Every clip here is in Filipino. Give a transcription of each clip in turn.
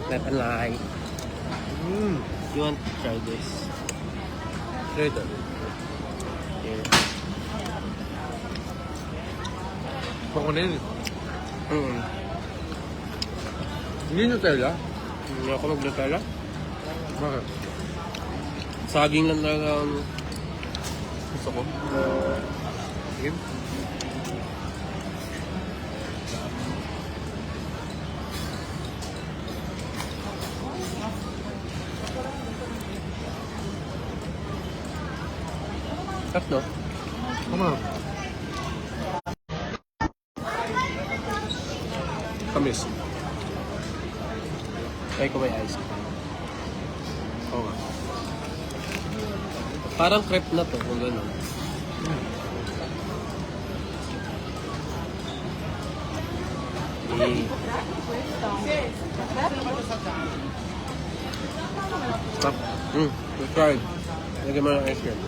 Not a lie. You want to try this? Try ito. Here. Bako na yun. Mm. Hindi Nutella? Hindi ako mag-Nutella. Bakit? Saging lang talaga ang gusto ko. Sige. Sarap, no? Tama. Kamis. Try ko may ice cream. Oo nga. Parang crepe na to, kung gano'n. Eh. Stop. Let's try. Lagyan mo ng ice cream.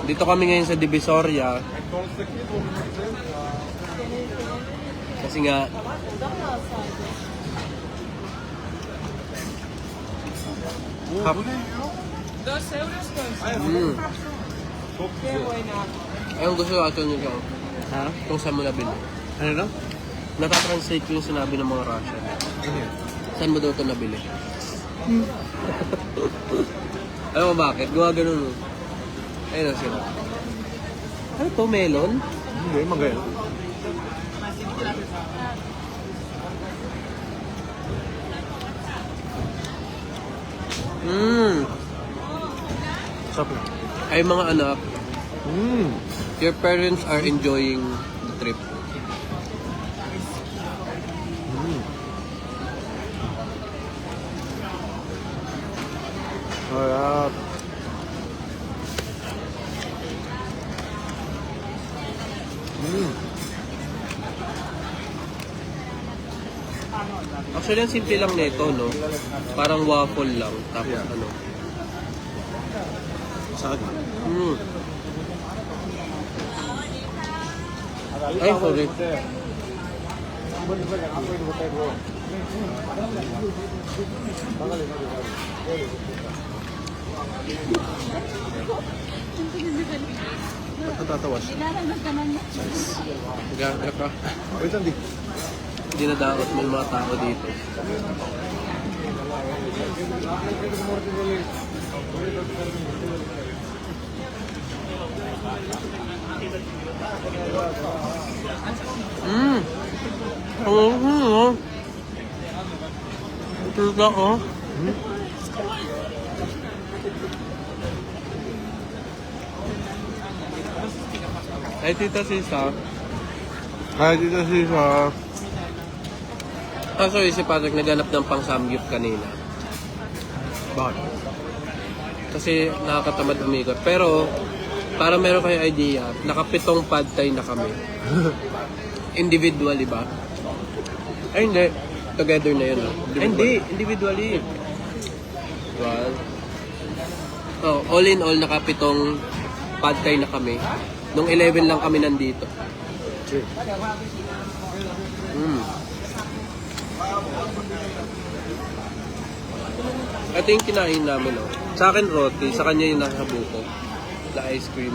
Dito kami ngayon sa Divisoria. Kasi nga, Hap. 2 euros con Qué buena. ayun gusto ko ato nyo Ha? kung saan mo nabili. Ano na? Natatranslate ko yung sinabi ng mga Russian. Ano yan? Saan mo daw ito nabili? Alam mo bakit? Gawa ganun. Ayun na sila. Ano to? Melon? Hindi, magayon. Sarap na. Ay mga anak, Mmm. your parents are enjoying the trip. Sarap. Actually, ang simple lang nito, no? Parang waffle lang. Tapos Yeah. ano? Sag. Ay, sorry. Natatawa siya. Gaga ka. Wait, hindi. Hindi na dapat may mga tao dito. Oh. Ito na, oh. Ay, Tita Sisa. Kaya dito siya. Sorry, si Patrick naghanap ng pang-samgyup kanina. Bakit? Kasi nakakatamad umikot. Pero, para meron kayo idea, nakapitong pad thai na kami. Individually ba? Ay, hindi. Together na yun. Ay, hindi. Individually. Well, all in all, nakapitong pad thai na kami. Nung 11 lang kami nandito. Ito yung kinain namin, oh. Sa akin roti, sa kanya yung nasa buko. Na ice cream.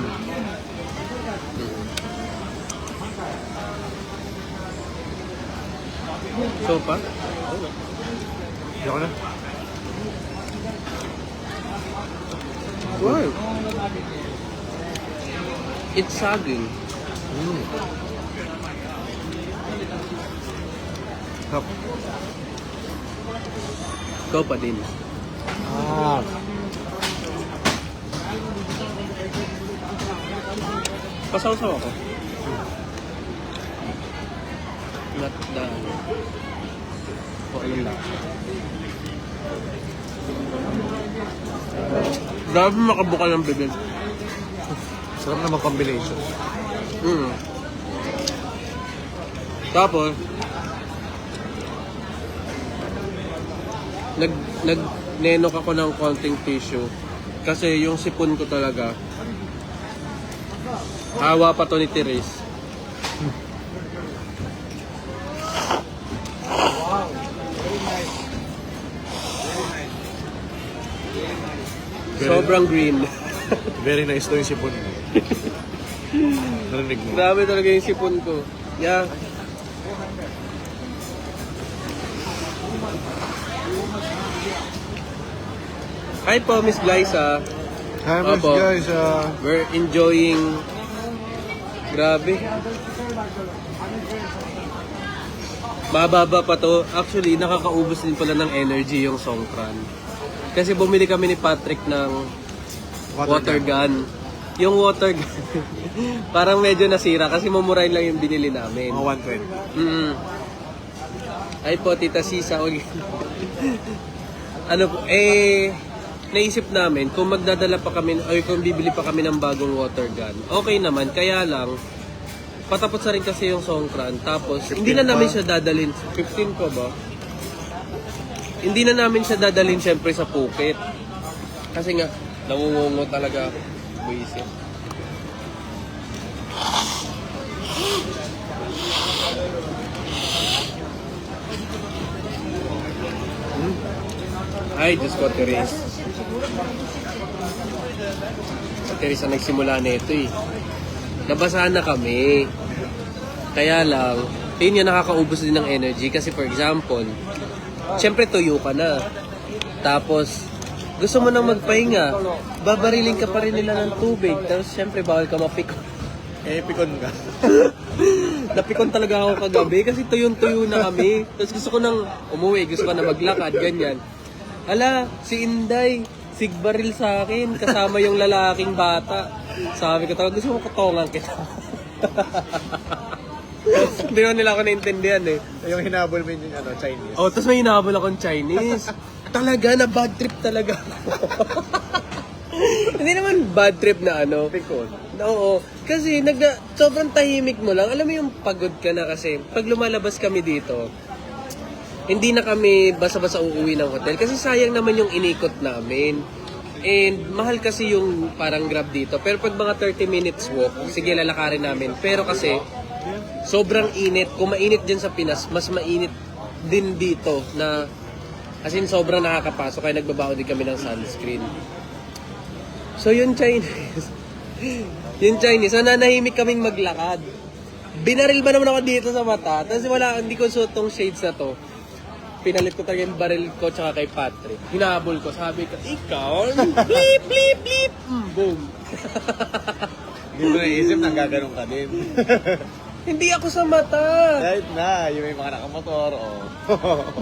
Sopa? Yoko na. Wow. It's saging. Sarap. Ikaw pa din. Ah. Pasaw-saw ako. Not the... Okay lang. Grabe makabuka ng bibig. Sarap naman combination. Tapos, nenok ako ng konting tissue Kasi yung sipon ko talaga, hawa pa to ni Therese. Sobrang green. Very nice to yung sipon mo. Narinig mo. Grabe talaga yung sipon ko. Yeah. Hi po, Miss Glyza. Hi, miss Opo. guys. We're enjoying... Grabe. Mababa pa to. Actually, nakakaubos din pala ng energy yung Songkran. Kasi bumili kami ni Patrick ng water gun. Yung water gun, parang medyo nasira kasi mumurahin lang yung binili namin. Mga 120. Ay po, Tita Sisa. Ano po, naisip namin kung magdadala pa kami, o kung bibili pa kami ng bagong water gun. Okay naman, kaya lang, patapos na rin kasi yung Songkran. Tapos, hindi na namin siya dadalhin. 15 pa ba? Hindi na namin siya dadalhin syempre sa Phuket. Kasi nga, nangungungo talaga. Buisip. Ay, Diyos ko, Therese. Si Therese ang nagsimula nito eh. Nabasahan na kami. Kaya lang, yun yung nakakaubos din ng energy. Kasi for example, syempre tuyo ka na. Tapos, gusto mo nang magpahinga. Babariling ka pa rin nila ng tubig. Tapos syempre bawal ka mapikon. Pikon ka. Napikon talaga ako kagabi kasi tuyong-tuyo na kami. Tapos gusto ko nang umuwi. Gusto ko na maglakad. Ganyan. Ala, si Inday. Sigbaril sa akin. Kasama yung lalaking bata. Sabi ko talaga, gusto mo kutongan kita. Hindi naman nila ako naintindihan eh. Yung hinabol mo yung Chinese. Oh, tapos may hinabol akong Chinese. Talaga, na bad trip talaga. Hindi naman bad trip na ano. Pikon. Oo. Kasi sobrang tahimik mo lang. Alam mo yung pagod ka na kasi pag lumalabas kami dito, hindi na kami basta-basta uuwi ng hotel. Kasi sayang naman yung inikot namin. And mahal kasi yung parang Grab dito. Pero pag mga 30 minutes walk, sige lalakarin namin. Pero kasi sobrang init. Kung mainit dyan sa Pinas, mas mainit din dito na as in sobrang nakakapasok. Kaya nagbabaho din kami ng sunscreen. So yung Chinese, yung Chinese, nananahimik kaming maglakad. Binaril ba naman ako dito sa mata? Tapos hindi ko suot tong shades na to. Pinalit ko talaga yung baril ko tsaka kay Patrick. Hinahabol ko, sabi ko, ikaw, blip, blip, blip, boom. Hindi mo naisip na gaganong ka din. Hindi ako sa mata. Kahit na, yung may mga nakamotor,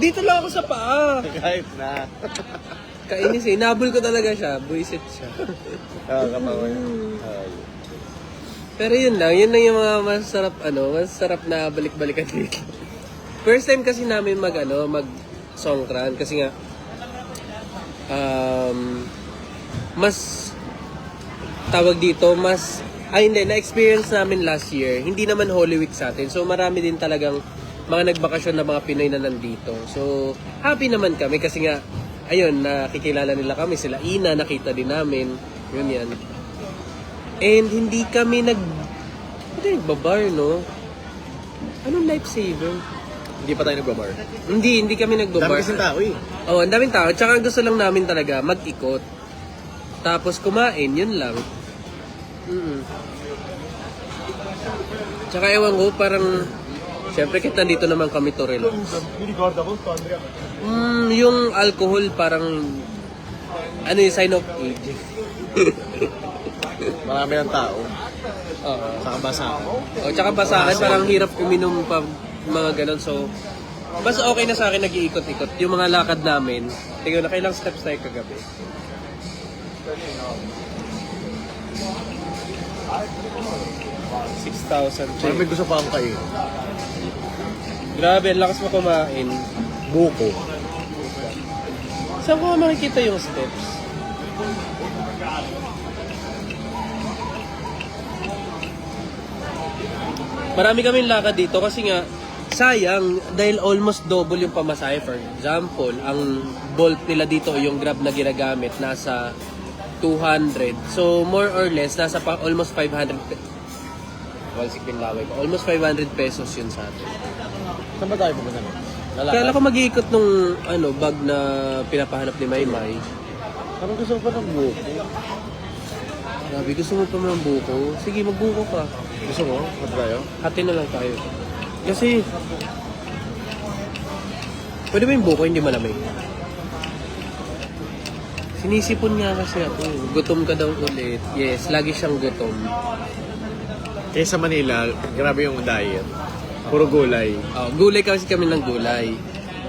Dito lang ako sa paa. Kahit na. Kainis eh, hinahabol ko talaga siya, buisit siya. Kapawa yun. Pero yun lang yung mga masarap na balik-balikan dito. First time kasi namin mag Songkran kasi nga mas tawag dito, na-experience namin last year. Hindi naman Holy Week sa atin. So marami din talagang mga nagbakasyon na mga Pinoy na nandito. So happy naman kami kasi nga ayun, nakikilala nila kami, sila Ina, nakita din namin. Yun yan. And hindi kami nagbabar, no? Anong lifesaver? Hindi pa tayo nagbabar. Hindi kami nagbabar. Dami kasing tao eh. Oo, ang daming tao. Tsaka gusto lang namin talaga mag-ikot. Tapos kumain, yun lang. Tsaka ewan ko, parang syempre kahit nandito naman kami to relax. Yung alcohol parang yung sign of aging. Marami ng tao. Oo. Saka basahan. Tsaka basahan, parang hirap uminom pa mga ganun. So, mas okay na sa akin nag-iikot-ikot. Yung mga lakad namin, tingnan na kailang steps tayo kagabi. 6,000. May gusto pa akong kain. Grabe, ang lakas mo kumain. Buko. Saan ko makikita yung steps? Marami kaming lakad dito kasi nga sayang dahil almost double yung pamasahe. For example, ang Bolt nila dito, yung Grab na ginagamit, nasa 200. So, more or less, nasa almost 500. Walsik din laway ko. Almost 500 pesos yun sa atin. Saan ba tayo pupunta? Kaya ako mag-iikot nung bag na pinapahanap ni Maymay. Parang gusto ko pa ng buko. Grabe, gusto mo pa ng buko? Sige, magbuko ka. Gusto mo? Punta tayo? Hati na lang tayo. Kasi, pwede ba yung buko hindi malamig? Sinisipon nga kasi ako. Gutom ka daw ulit. Yes, lagi siyang gutom. Kaya sa Manila, grabe yung diet. Puro gulay. Gulay kasi kami ng gulay.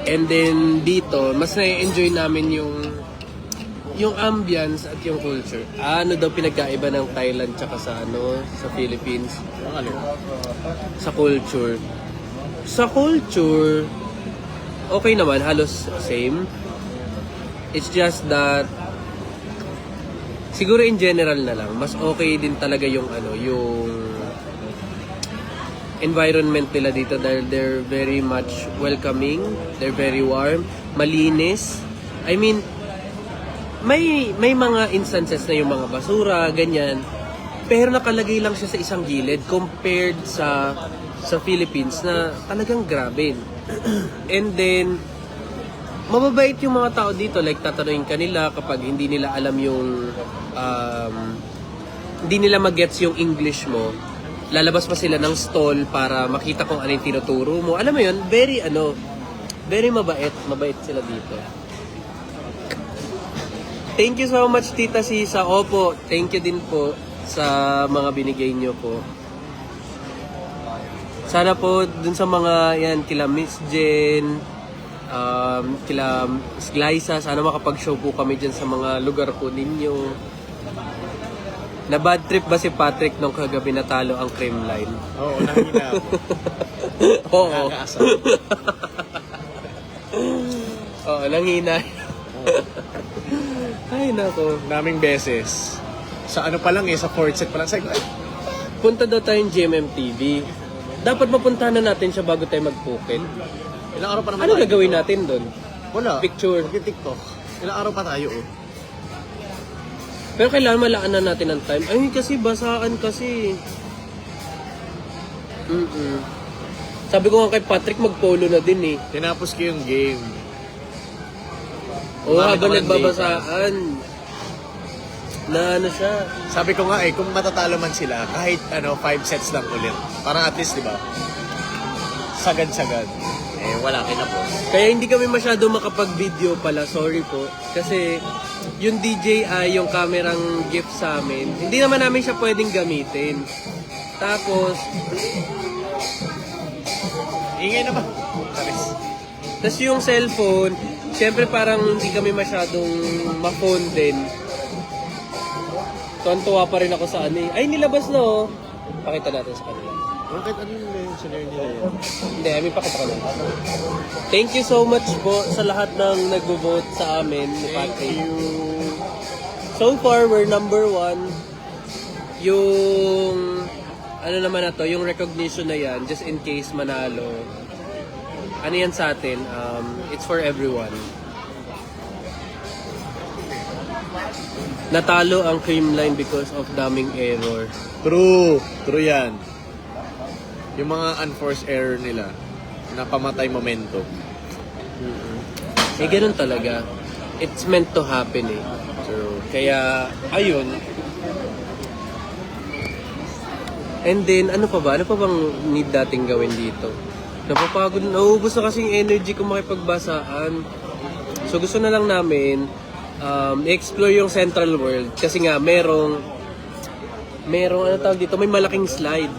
And then dito, mas na-enjoy namin yung ambience at yung culture. Ano daw pinagkaiba ng Thailand tsaka sa Philippines? Ang ano? Sa culture. Sa culture, okay naman, halos same. It's just that siguro in general na lang, mas okay din talaga yung yung environment nila dito dahil they're very much welcoming, they're very warm, malinis. I mean, may mga instances na yung mga basura, ganyan. Pero nakalagay lang siya sa isang gilid compared sa Philippines na talagang grabe. And then, mababait yung mga tao dito. Like, tatanungin ka nila kapag hindi nila alam yung hindi nila mag-gets yung English mo. Lalabas pa sila ng stall para makita kung ano yung tinuturo mo. Alam mo yun, very mabait. Mabait sila dito. Thank you so much, Tita Sisa. Opo, thank you din po sa mga binigay nyo po. Sana po dun sa mga yan, kila Miss Jen, kila Miss Glyza, sana makapag-show po kami dyan sa mga lugar po ninyo. Na bad trip ba si Patrick nung kagabi natalo ang Creamline? Oo, nahina ako. Oo. Nakakaasa. Oo, nanghina. Ay, nako. Naming beses. Sa ano pa lang sa fourth set pa lang. Sabi ko, ay, Punta daw tayong GMMTV. Dapat mapuntahan na natin siya bago tayo mag-Phuket. ilang araw pa naman Ano tayo? gagawin natin doon? Wala. Picture. Mag-TikTok. Ilang araw pa tayo, oh. Pero kailangan malaan na natin ng time. Ay, kasi basaan kasi. Sabi ko nga kay Patrick, mag-polo na din eh. Tinapos ko yung game. Oo, Marami habang naman nagbabasaan. Na ano siya. Sabi ko nga kung matatalo man sila, kahit 5 sets lang ulit. Parang at least, di ba? Sagad-sagad. Wala kinapos. Kaya hindi kami masyado makapag-video pala. Sorry po. Kasi yung DJI, yung kamerang gift sa amin, hindi naman namin siya pwedeng gamitin. Tapos, Ingay naman. Talis. tas yung cellphone, syempre parang hindi kami masyadong ma-phone din. Tuwan-tuwa pa rin ako sa ano eh. Ay, nilabas na oh. Pakita natin sa kanila. Bakit ano yung mentioner nila yan? Hindi, I mean, pakita ko lang. Thank you so much po sa lahat ng nag-vote sa amin ni Thank Patrick. you. So far, we're number 1. Yung, ano naman na to, yung recognition na yan, just in case manalo. Ano yan sa atin? It's for everyone. Natalo ang Creamline because of daming error. True. True yan. Yung mga unforced error nila, napamatay momentum. Eh, ganun talaga. It's meant to happen eh. True. Kaya, ayun. And then, ano pa ba? Ano pa bang need dating gawin dito? Napapagod, nauubos na kasing energy kung makipagbasaan. So, gusto na lang namin explore yung Central World. Kasi nga, merong ano tawag dito? May malaking slide.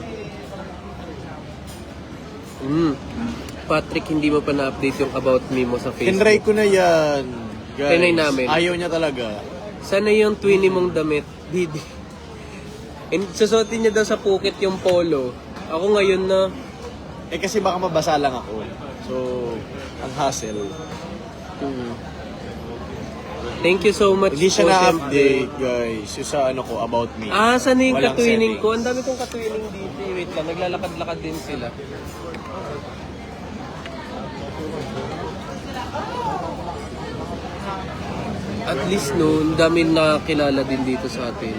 Patrick, hindi mo pa na-update yung about me mo sa Facebook. Tinry ko na yan. Guys, Tinry namin. Ayaw niya talaga. Sana yung twinny mong damit, Didi. And susuotin niya daw sa Phuket yung polo. Ako ngayon na, Kasi baka mabasa lang ako. So, ang hassle. Thank you so much Hindi siya po, na-update, syempre. guys. Yung sa ko, about me. Sana yung Walang katwining ko. settings. Ang dami kong katwining dito. Wait lang, naglalakad-lakad din sila. At least no, ang dami nakakilala din dito sa atin.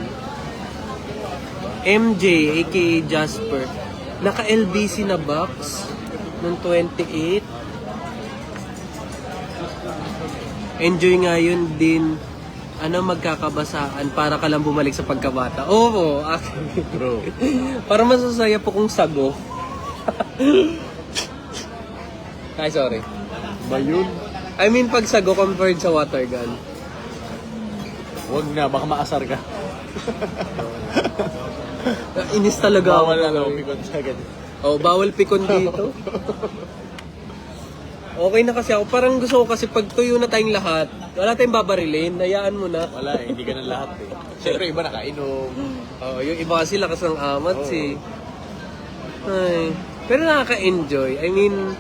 MJ, aka Jasper. Naka-LBC na box noong 28. Enjoy nga yun din. Magkakabasaan para ka lang bumalik sa pagkabata. Oo, Bro. para masasaya po kung sago. Ay, sorry. Ba yun? I mean, pag sago compared sa water gun. Huwag na, baka maasar ka. Inis talaga Bawal ako. na lang, pikon sa ganyan. Oh, bawal pikon dito. Okay na kasi ako. Parang gusto ko kasi pag tuyo na tayong lahat, wala tayong babarilin, hayaan mo na. Wala hindi ka ng lahat eh. Siyempre, iba nakainom. Oh, yung iba kasi lakas ng amat eh. Ay. Pero nakaka-enjoy. I mean,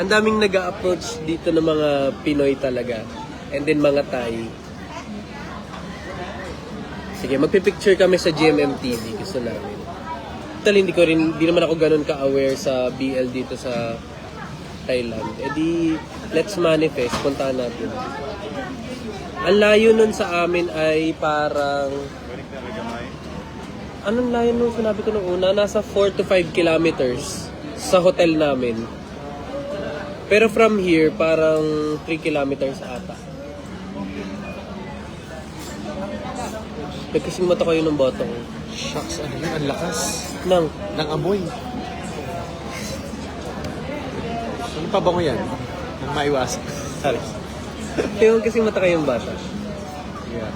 ang daming nag-a-approach dito ng mga Pinoy talaga. And then mga Thai. Sige, magpipicture kami sa GMM TV. Gusto namin. Total, hindi naman ako ganun ka-aware sa BL dito sa Thailand. Eh di, let's manifest. Puntahan natin. Ang layo nun sa amin ay parang... Anong layo nun sinabi ko nung una? Nasa 4 to 5 kilometers sa hotel namin. Pero from here, parang 3 kilometers ata. Nagkasing mata kayo ng botong. Shucks, ano yun? Ang lakas. Nang, Nang amoy. Ano pa ba mo yan? Nang maiwasan. Sorry. yung kasing mata kayong bata. Yeah.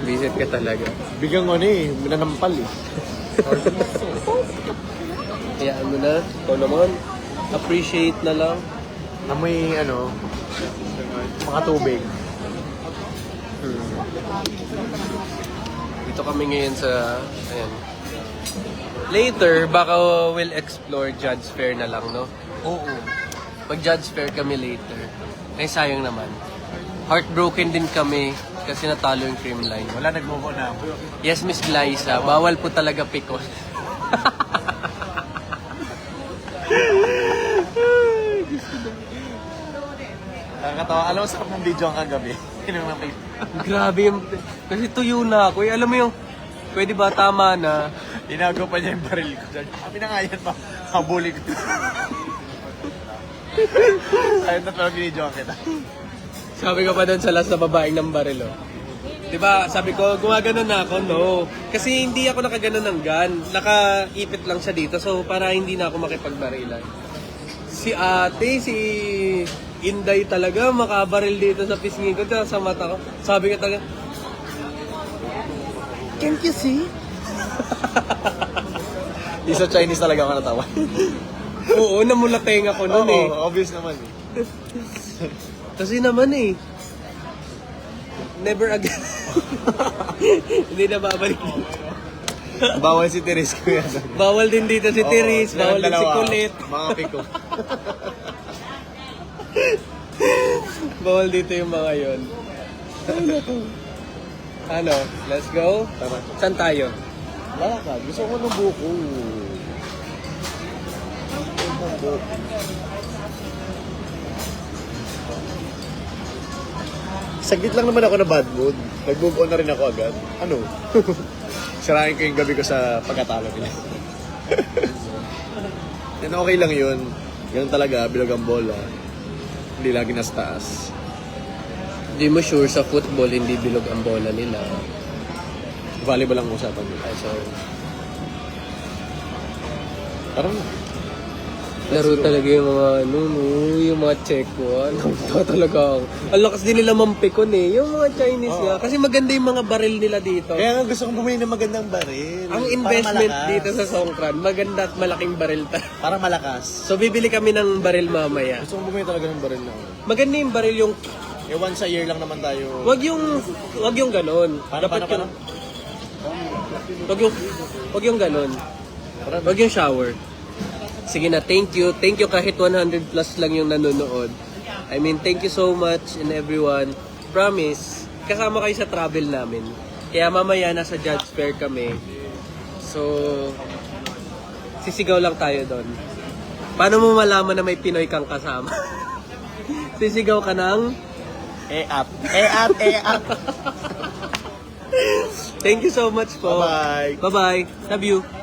Visit ka talaga. Bigyan ko eh. Minanampal eh. Hayaan mo na. Ikaw naman. Appreciate na lang. Amoy mga tubig. Dito kami ngayon sa... Ayan. Later, baka we'll explore Judge Fair na lang, no? Oo. Pag Judge Fair kami later. Ay, sayang naman. Heartbroken din kami kasi natalo yung Creamline. Wala nag-move on na. Yes, Miss Glyza. Bawal po talaga pikon. Nakakatawa. Alam mo, sarap ng video ang kagabi. Grabe yung... Kasi tuyo na ako. Alam mo yung... Pwede ba tama na? Tinago pa niya yung baril ko. Sabi na nga yan pa. Habuli ko. Ayun na talagang video ang kita. Sabi ko pa doon sa last na babaeng ng baril, oh. Diba, sabi ko, gumaganon na ako, no. Kasi hindi ako nakaganon ng gun. Nakaipit lang siya dito, so para hindi na ako makipagbarilan. Si ate, si Inday talaga, makabaril dito sa pisngi ko, sa mata ko. Sabi ko talaga, can't you see? Di sa Chinese talaga ako natawa. Oo, namulateng ako noon eh. Oo, obvious naman eh. Kasi naman eh, never again. Hindi na babalik. Bawal si Teres ko yan. Bawal din dito si Teres, bawal din si Kulit. Mga piko. Bawal dito yung mga yon. Ano, let's go? Tara. Saan tayo? Lakad. Gusto ko ng buko. Saglit lang naman ako na bad mood. Nag-move on na rin ako agad. Ano? Sirahin ko yung gabi ko sa pagkatalo nila. Yan okay lang yun. Ganun talaga, bilog ang bola. Hindi lagi nasa taas. Hindi mo sure sa football, hindi bilog ang bola nila. Volleyball ang usapan nila. So, Tara na. laro talaga yung mga, yung mga Czechua. Nakita talaga ako. Ang lakas din nila mampikon eh. Yung mga Chinese nga. Kasi maganda yung mga baril nila dito. Kaya nga gusto kong bumili ng magandang baril. Ang Para investment malakas. dito sa Songkran, maganda at malaking baril. Para malakas. So, bibili kami ng baril mamaya. Gusto kong bumili talaga ng baril na ako. Maganda yung baril yung... Once a year lang naman tayo. Wag yung ganon. Paano? Wag yung ganon. Wag yung shower. Sige na, thank you. Thank you kahit 100 plus lang yung nanonood. I mean, thank you so much and everyone. Promise, kasama kayo sa travel namin. Kaya mamaya nasa Judge Fair kami. So, sisigaw lang tayo doon. Paano mo malaman na may Pinoy kang kasama? Sisigaw ka ng... E-up. Thank you so much po. Bye-bye. Bye-bye. Love you.